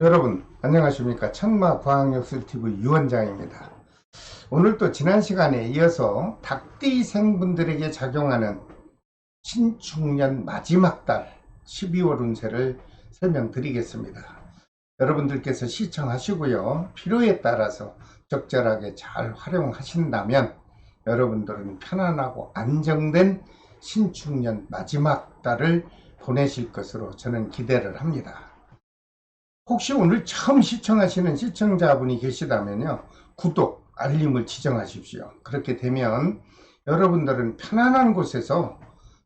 여러분 안녕하십니까. 천마과학역술TV 유원장입니다. 오늘 또 지난 시간에 이어서 닭띠생분들에게 작용하는 신축년 마지막 달 12월 운세를 설명드리겠습니다. 여러분들께서 시청하시고요, 필요에 따라서 적절하게 잘 활용하신다면 여러분들은 편안하고 안정된 신축년 마지막 달을 보내실 것으로 저는 기대를 합니다. 혹시 오늘 처음 시청하시는 시청자분이 계시다면요, 구독, 알림을 지정하십시오. 그렇게 되면 여러분들은 편안한 곳에서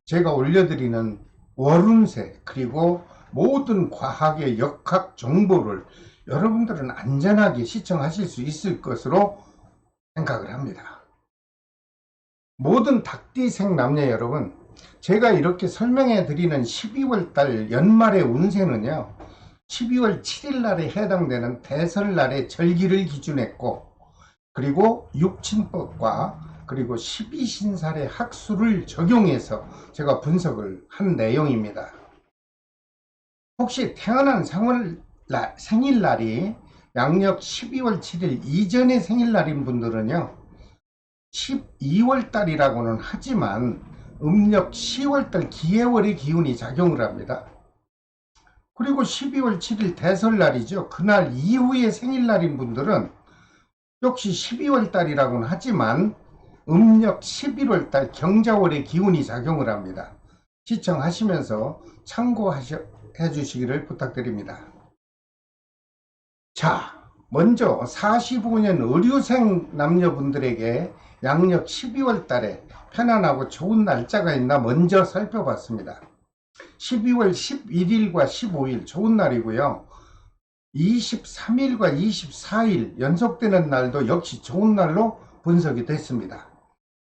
제가 올려드리는 월운세 그리고 모든 과학의 역학 정보를 여러분들은 안전하게 시청하실 수 있을 것으로 생각을 합니다. 모든 닭띠생 남녀 여러분, 제가 이렇게 설명해 드리는 12월달 연말의 운세는요, 12월 7일 날에 해당되는 대설날의 절기를 기준했고, 그리고 육친법과 그리고 12신살의 학수를 적용해서 제가 분석을 한 내용입니다. 혹시 태어난 생일날이 양력 12월 7일 이전의 생일날인 분들은요, 12월 달이라고는 하지만 음력 10월 달 기해월의 기운이 작용을 합니다. 그리고 12월 7일 대설날이죠. 그날 이후에 생일날인 분들은 역시 12월 달이라고는 하지만 음력 11월 달 경자월의 기운이 작용을 합니다. 시청하시면서 참고해 주시기를 부탁드립니다. 자, 먼저 45년 의류생 남녀분들에게 양력 12월 달에 편안하고 좋은 날짜가 있나 먼저 살펴봤습니다. 12월 11일과 15일 좋은 날이고요. 23일과 24일 연속되는 날도 역시 좋은 날로 분석이 됐습니다.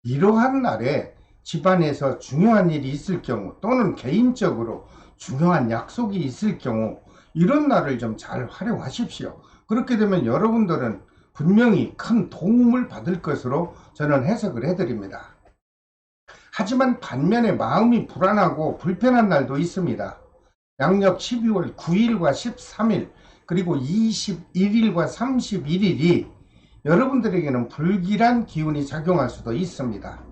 이러한 날에 집안에서 중요한 일이 있을 경우 또는 개인적으로 중요한 약속이 있을 경우 이런 날을 좀 잘 활용하십시오. 그렇게 되면 여러분들은 분명히 큰 도움을 받을 것으로 저는 해석을 해드립니다. 하지만 반면에 마음이 불안하고 불편한 날도 있습니다. 양력 12월 9일과 13일 그리고 21일과 31일이 여러분들에게는 불길한 기운이 작용할 수도 있습니다.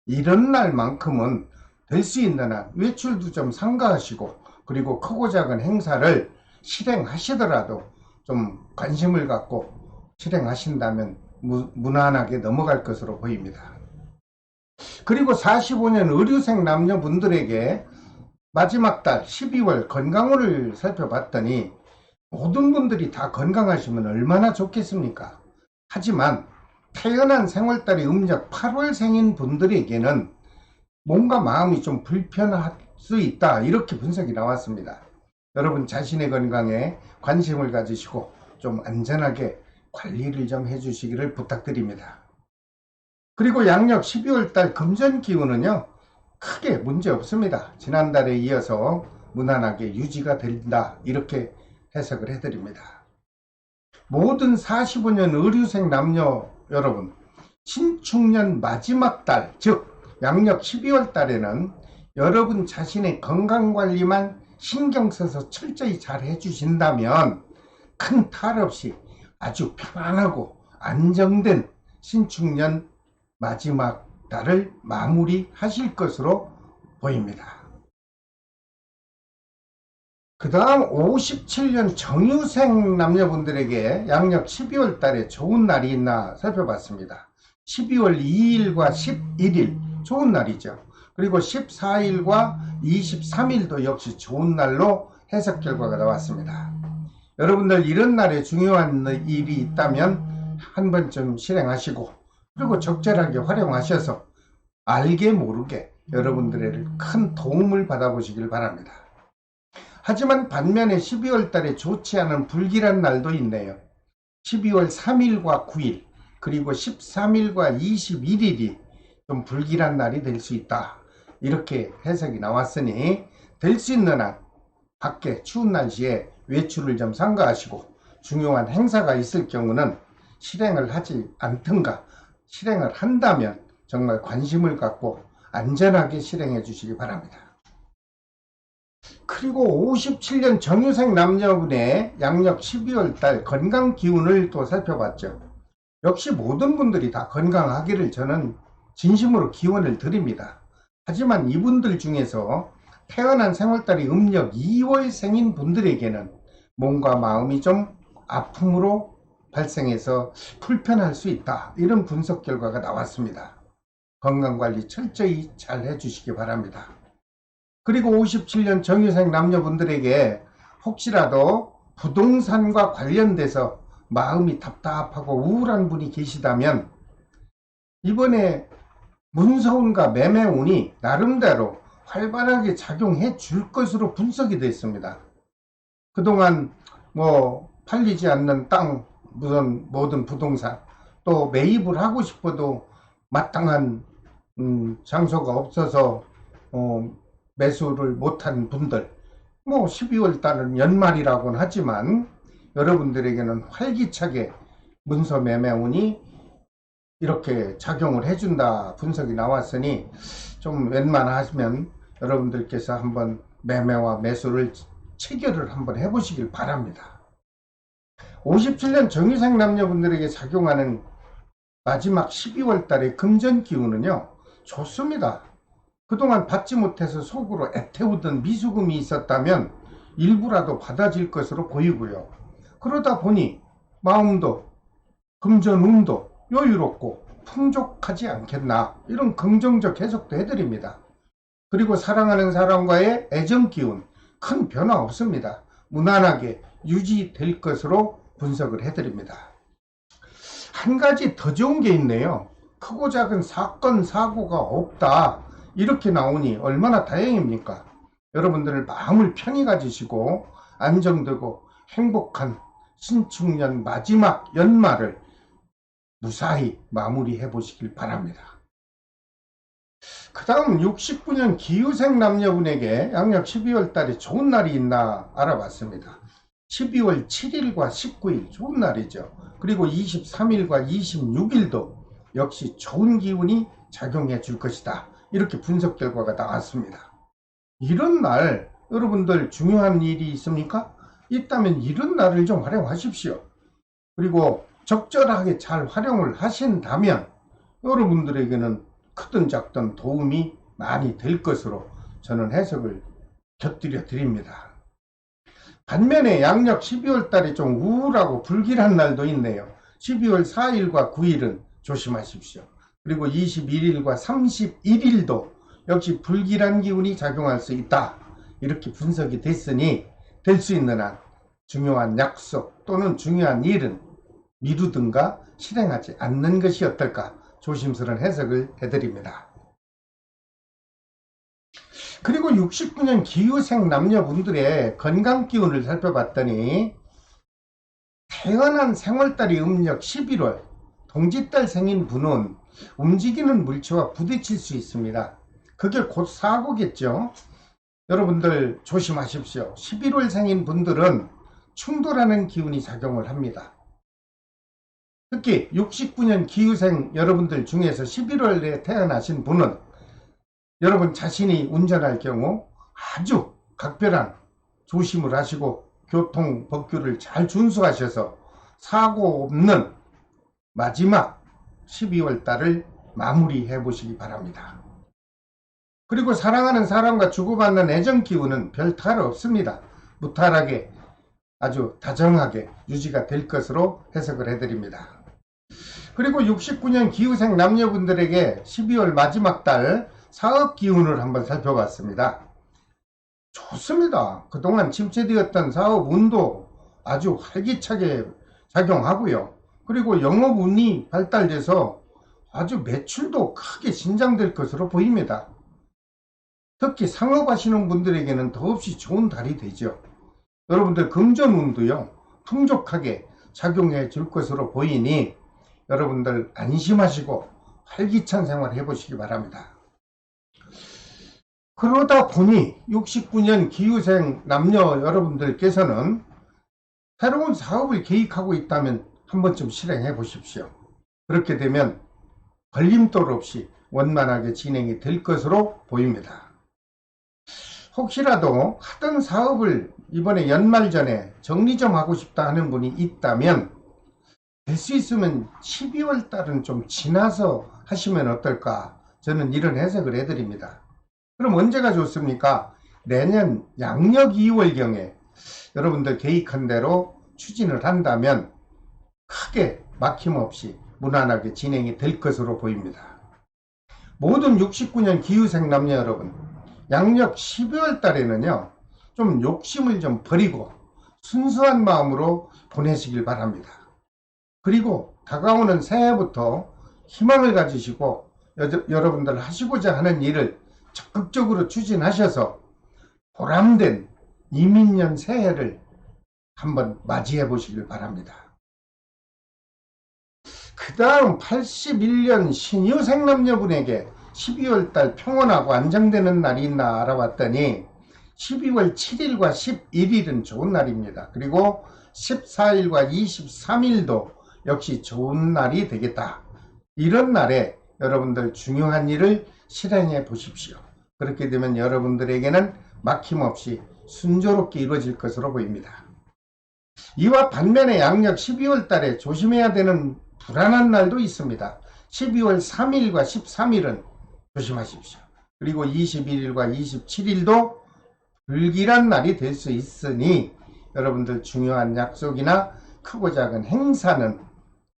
이런 날만큼은 될 수 있는 한 외출도 좀 삼가하시고, 그리고 크고 작은 행사를 실행하시더라도 좀 관심을 갖고 실행하신다면 무난하게 넘어갈 것으로 보입니다. 그리고 45년 의류생 남녀분들에게 마지막 달 12월 건강운을 살펴봤더니 모든 분들이 다 건강하시면 얼마나 좋겠습니까? 하지만 태어난 생월달이 음력 8월 생인 분들에게는 뭔가 마음이 좀 불편할 수 있다, 이렇게 분석이 나왔습니다. 여러분 자신의 건강에 관심을 가지시고 좀 안전하게 관리를 좀 해주시기를 부탁드립니다. 그리고 양력 12월달 금전기운은요, 크게 문제 없습니다. 지난달에 이어서 무난하게 유지가 된다, 이렇게 해석을 해드립니다. 모든 45년 의류생 남녀 여러분, 신축년 마지막 달, 즉 양력 12월 달에는 여러분 자신의 건강관리만 신경 써서 철저히 잘 해주신다면 큰 탈 없이 아주 편안하고 안정된 신축년 마지막 달을 마무리하실 것으로 보입니다. 그 다음 57년 정유생 남녀분들에게 양력 12월 달에 좋은 날이 있나 살펴봤습니다. 12월 2일과 11일 좋은 날이죠. 그리고 14일과 23일도 역시 좋은 날로 해석 결과가 나왔습니다. 여러분들 이런 날에 중요한 일이 있다면 한 번쯤 실행하시고, 그리고 적절하게 활용하셔서 알게 모르게 여러분들의 큰 도움을 받아보시길 바랍니다. 하지만 반면에 12월 달에 좋지 않은 불길한 날도 있네요. 12월 3일과 9일 그리고 13일과 21일이 좀 불길한 날이 될 수 있다, 이렇게 해석이 나왔으니 될 수 있는 한 밖에 추운 날씨에 외출을 좀 삼가하시고, 중요한 행사가 있을 경우는 실행을 하지 않든가 실행을 한다면 정말 관심을 갖고 안전하게 실행해 주시기 바랍니다. 그리고 57년 정유생 남녀분의 양력 12월 달 건강 기운을 또 살펴봤죠. 역시 모든 분들이 다 건강하기를 저는 진심으로 기원을 드립니다. 하지만 이분들 중에서 태어난 생월달이 음력 2월 생인 분들에게는 몸과 마음이 좀 아픔으로 발생해서 불편할 수 있다. 이런 분석 결과가 나왔습니다. 건강관리 철저히 잘 해주시기 바랍니다. 그리고 57년 정유생 남녀분들에게 혹시라도 부동산과 관련돼서 마음이 답답하고 우울한 분이 계시다면 이번에 문서운과 매매운이 나름대로 활발하게 작용해 줄 것으로 분석이 됐습니다. 그동안 팔리지 않는 땅, 모든 부동산, 또 매입을 하고 싶어도 마땅한 장소가 없어서 매수를 못한 분들, 12월 달은 연말이라고는 하지만 여러분들에게는 활기차게 문서 매매운이 이렇게 작용을 해준다 분석이 나왔으니 좀 웬만하시면 여러분들께서 한번 매매와 매수를 체결을 한번 해보시길 바랍니다. 57년 정유생 남녀분들에게 작용하는 마지막 12월 달의 금전 기운은요, 좋습니다. 그동안 받지 못해서 속으로 애태우던 미수금이 있었다면 일부라도 받아질 것으로 보이고요. 그러다 보니 마음도 금전운도 여유롭고 풍족하지 않겠나, 이런 긍정적 해석도 해드립니다. 그리고 사랑하는 사람과의 애정 기운 큰 변화 없습니다. 무난하게 유지될 것으로 분석을 해드립니다. 한 가지 더 좋은 게 있네요. 크고 작은 사건 사고가 없다, 이렇게 나오니 얼마나 다행입니까? 여러분들 마음을 편히 가지시고 안정되고 행복한 신축년 마지막 연말을 무사히 마무리해 보시길 바랍니다. 그 다음 69년 기후생 남녀분에게 양력 12월 달에 좋은 날이 있나 알아봤습니다. 12월 7일과 19일 좋은 날이죠. 그리고 23일과 26일도 역시 좋은 기운이 작용해 줄 것이다, 이렇게 분석 결과가 나왔습니다. 이런 날 여러분들 중요한 일이 있습니까? 있다면 이런 날을 좀 활용하십시오. 그리고 적절하게 잘 활용을 하신다면 여러분들에게는 크든 작든 도움이 많이 될 것으로 저는 해석을 곁들여 드립니다. 반면에 양력 12월 달에 좀 우울하고 불길한 날도 있네요. 12월 4일과 9일은 조심하십시오. 그리고 21일과 31일도 역시 불길한 기운이 작용할 수 있다, 이렇게 분석이 됐으니 될 수 있는 한 중요한 약속 또는 중요한 일은 미루든가 실행하지 않는 것이 어떨까, 조심스러운 해석을 해드립니다. 그리고 69년 기후생 남녀분들의 건강 기운을 살펴봤더니 태어난 생월달이 음력 11월 동짓달 생인 분은 움직이는 물체와 부딪힐 수 있습니다. 그게 곧 사고겠죠. 여러분들 조심하십시오. 11월 생인 분들은 충돌하는 기운이 작용을 합니다. 특히 69년 기후생 여러분들 중에서 11월에 태어나신 분은 여러분 자신이 운전할 경우 아주 각별한 조심을 하시고 교통 법규를 잘 준수하셔서 사고 없는 마지막 12월 달을 마무리해 보시기 바랍니다. 그리고 사랑하는 사람과 주고받는 애정 기운은 별 탈 없습니다. 무탈하게 아주 다정하게 유지가 될 것으로 해석을 해드립니다. 그리고 69년 기후생 남녀분들에게 12월 마지막 달 사업 기운을 한번 살펴봤습니다. 좋습니다. 그동안 침체되었던 사업 운도 아주 활기차게 작용하고요. 그리고 영업 운이 발달돼서 아주 매출도 크게 신장될 것으로 보입니다. 특히 상업하시는 분들에게는 더없이 좋은 달이 되죠. 여러분들 금전 운도요, 풍족하게 작용해 줄 것으로 보이니 여러분들 안심하시고 활기찬 생활 해보시기 바랍니다. 그러다 보니 69년 기후생 남녀 여러분들께서는 새로운 사업을 계획하고 있다면 한 번쯤 실행해 보십시오. 그렇게 되면 걸림돌 없이 원만하게 진행이 될 것으로 보입니다. 혹시라도 하던 사업을 이번에 연말 전에 정리 좀 하고 싶다 하는 분이 있다면 될 수 있으면 12월 달은 좀 지나서 하시면 어떨까, 저는 이런 해석을 해드립니다. 그럼 언제가 좋습니까? 내년 양력 2월경에 여러분들 계획한 대로 추진을 한다면 크게 막힘없이 무난하게 진행이 될 것으로 보입니다. 모든 69년 기후생 남녀 여러분, 양력 12월 달에는요 좀 욕심을 좀 버리고 순수한 마음으로 보내시길 바랍니다. 그리고 다가오는 새해부터 희망을 가지시고 여러분들 하시고자 하는 일을 적극적으로 추진하셔서 보람된 이민년 새해를 한번 맞이해 보시길 바랍니다. 그 다음 81년 신유생 남녀분에게 12월달 평온하고 안정되는 날이 있나 알아봤더니 12월 7일과 11일은 좋은 날입니다. 그리고 14일과 23일도 역시 좋은 날이 되겠다. 이런 날에 여러분들 중요한 일을 실행해 보십시오. 그렇게 되면 여러분들에게는 막힘없이 순조롭게 이루어질 것으로 보입니다. 이와 반면에 양력 12월 달에 조심해야 되는 불안한 날도 있습니다. 12월 3일과 13일은 조심하십시오. 그리고 21일과 27일도 불길한 날이 될 수 있으니 여러분들 중요한 약속이나 크고 작은 행사는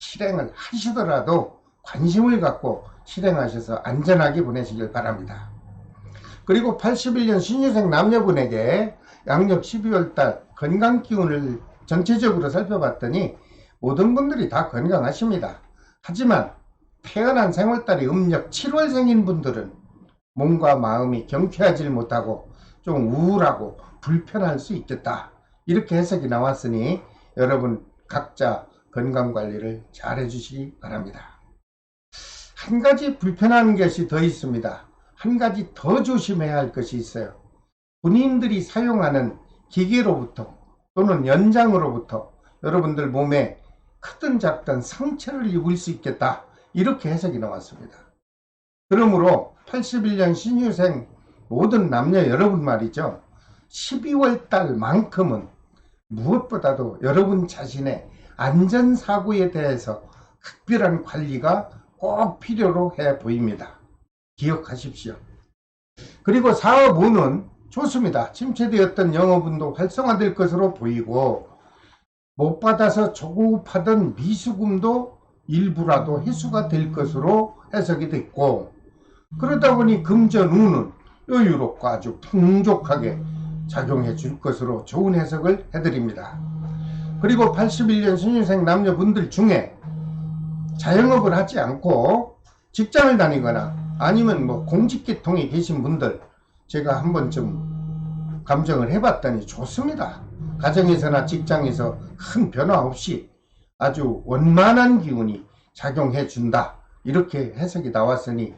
실행을 하시더라도 관심을 갖고 실행하셔서 안전하게 보내시길 바랍니다. 그리고 81년 신유생 남녀분에게 양력 12월 달 건강 기운을 전체적으로 살펴봤더니 모든 분들이 다 건강하십니다. 하지만 태어난 생월달이 음력 7월생인 분들은 몸과 마음이 경쾌하지 못하고 좀 우울하고 불편할 수 있겠다. 이렇게 해석이 나왔으니 여러분 각자 건강관리를 잘 해주시기 바랍니다. 한 가지 불편한 것이 더 있습니다. 한 가지 더 조심해야 할 것이 있어요. 본인들이 사용하는 기계로부터 또는 연장으로부터 여러분들 몸에 크든 작든 상처를 입을 수 있겠다. 이렇게 해석이 나왔습니다. 그러므로 81년 신유생 모든 남녀 여러분 말이죠. 12월 달만큼은 무엇보다도 여러분 자신의 안전사고에 대해서 특별한 관리가 꼭 필요로 해 보입니다. 기억하십시오. 그리고 사업운은 좋습니다. 침체되었던 영업운도 활성화될 것으로 보이고 못 받아서 조급하던 미수금도 일부라도 회수가 될 것으로 해석이 됐고, 그러다 보니 금전운은 여유롭고 아주 풍족하게 작용해 줄 것으로 좋은 해석을 해드립니다. 그리고 81년 신유생 남녀분들 중에 자영업을 하지 않고 직장을 다니거나 아니면 공직계통에 계신 분들, 제가 한번 좀 감정을 해봤더니 좋습니다. 가정에서나 직장에서 큰 변화 없이 아주 원만한 기운이 작용해 준다. 이렇게 해석이 나왔으니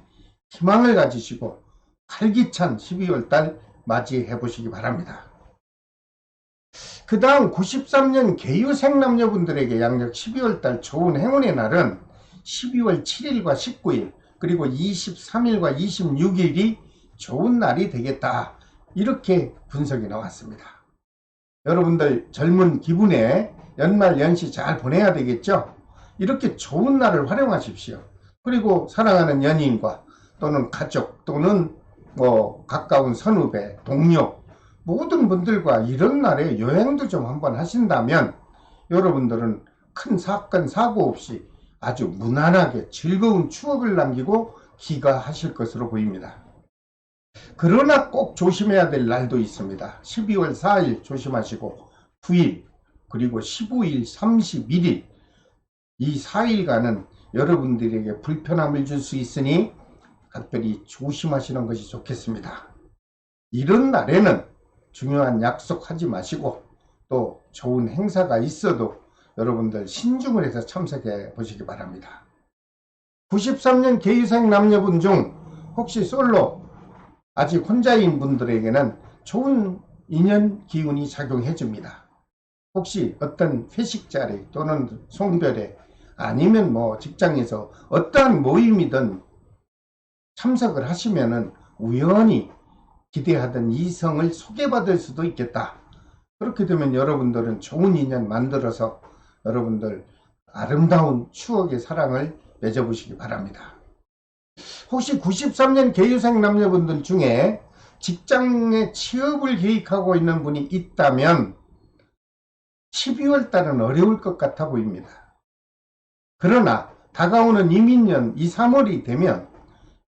희망을 가지시고 활기찬 12월 달 맞이해 보시기 바랍니다. 그 다음 93년 계유생 남녀분들에게 양력 12월 달 좋은 행운의 날은 12월 7일과 19일 그리고 23일과 26일이 좋은 날이 되겠다. 이렇게 분석이 나왔습니다. 여러분들 젊은 기분에 연말 연시 잘 보내야 되겠죠? 이렇게 좋은 날을 활용하십시오. 그리고 사랑하는 연인과 또는 가족 또는 가까운 선후배, 동료 모든 분들과 이런 날에 여행도 좀 한번 하신다면 여러분들은 큰 사건 사고 없이 아주 무난하게 즐거운 추억을 남기고 귀가하실 것으로 보입니다. 그러나 꼭 조심해야 될 날도 있습니다. 12월 4일 조심하시고 9일 그리고 15일 31일 이 4일간은 여러분들에게 불편함을 줄 수 있으니 각별히 조심하시는 것이 좋겠습니다. 이런 날에는 중요한 약속하지 마시고 또 좋은 행사가 있어도 여러분들 신중을 해서 참석해 보시기 바랍니다. 93년 계유생 남녀분 중 혹시 솔로 아직 혼자인 분들에게는 좋은 인연 기운이 작용해 줍니다. 혹시 어떤 회식 자리 또는 송별회 아니면 직장에서 어떠한 모임이든 참석을 하시면은 우연히 기대하던 이성을 소개받을 수도 있겠다. 그렇게 되면 여러분들은 좋은 인연 만들어서 여러분들 아름다운 추억의 사랑을 맺어보시기 바랍니다. 혹시 93년 개유생 남녀분들 중에 직장에 취업을 계획하고 있는 분이 있다면 12월 달은 어려울 것 같아 보입니다. 그러나 다가오는 이민년 2, 3월이 되면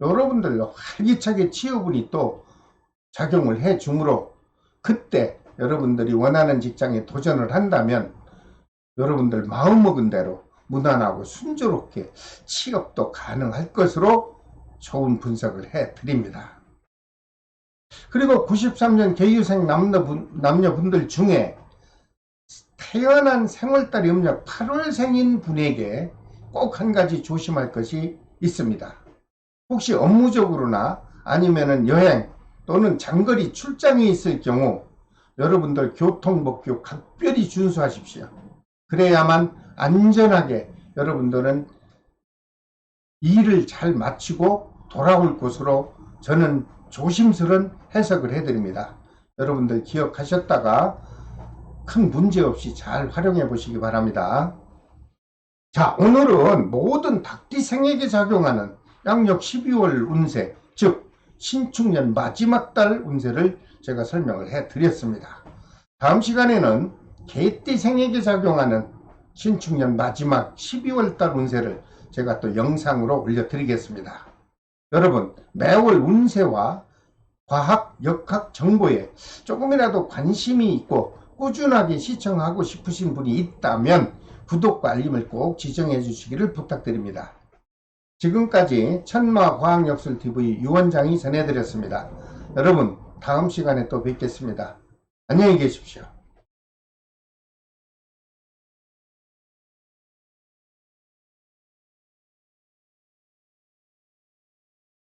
여러분들 활기차게 취업운이 또 작용을 해 주므로 그때 여러분들이 원하는 직장에 도전을 한다면 여러분들 마음먹은 대로 무난하고 순조롭게 취업도 가능할 것으로 좋은 분석을 해 드립니다. 그리고 93년 개유생 남녀분들 중에 태어난 생월달이 음력 8월생인 분에게 꼭 한 가지 조심할 것이 있습니다. 혹시 업무적으로나 아니면은 여행 또는 장거리 출장이 있을 경우 여러분들 교통법규 각별히 준수하십시오. 그래야만 안전하게 여러분들은 일을 잘 마치고 돌아올 곳으로 저는 조심스런 해석을 해드립니다. 여러분들 기억하셨다가 큰 문제 없이 잘 활용해 보시기 바랍니다. 자, 오늘은 모든 닭띠생에게 작용하는 양력 12월 운세, 즉 신축년 마지막 달 운세를 제가 설명을 해 드렸습니다. 다음 시간에는 개띠생에게 작용하는 신축년 마지막 12월 달 운세를 제가 또 영상으로 올려드리겠습니다. 여러분, 매월 운세와 과학, 역학 정보에 조금이라도 관심이 있고 꾸준하게 시청하고 싶으신 분이 있다면 구독과 알림을 꼭 지정해 주시기를 부탁드립니다. 지금까지 천마과학역술TV 유원장이 전해드렸습니다. 여러분, 다음 시간에 또 뵙겠습니다. 안녕히 계십시오.